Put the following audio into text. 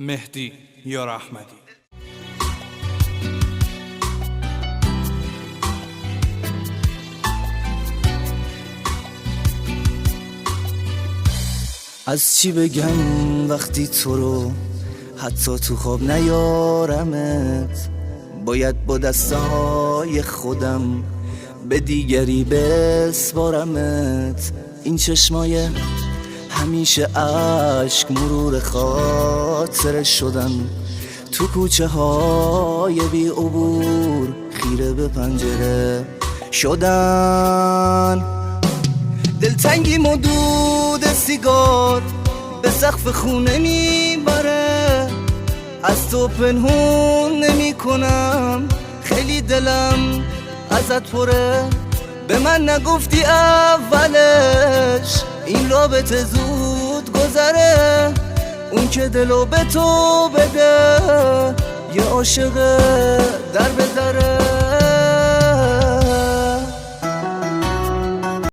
مهدی یار احمدی. از چی بگم وقتی تو رو حتی تو خواب نیارمت، باید با دستای خودم به دیگری بسپارمت. این چشمای همیشه عشق مرور خاطره شدن، تو کوچه های بی عبور خیره به پنجره شدن. دلتنگی مدود سیگار به سقف خونه میبره، از تو پنهون نمی کنم، خیلی دلم ازت پره. به من نگفتی اولش این رابطه زود گذره، اون که دلو به تو بده یه عاشق در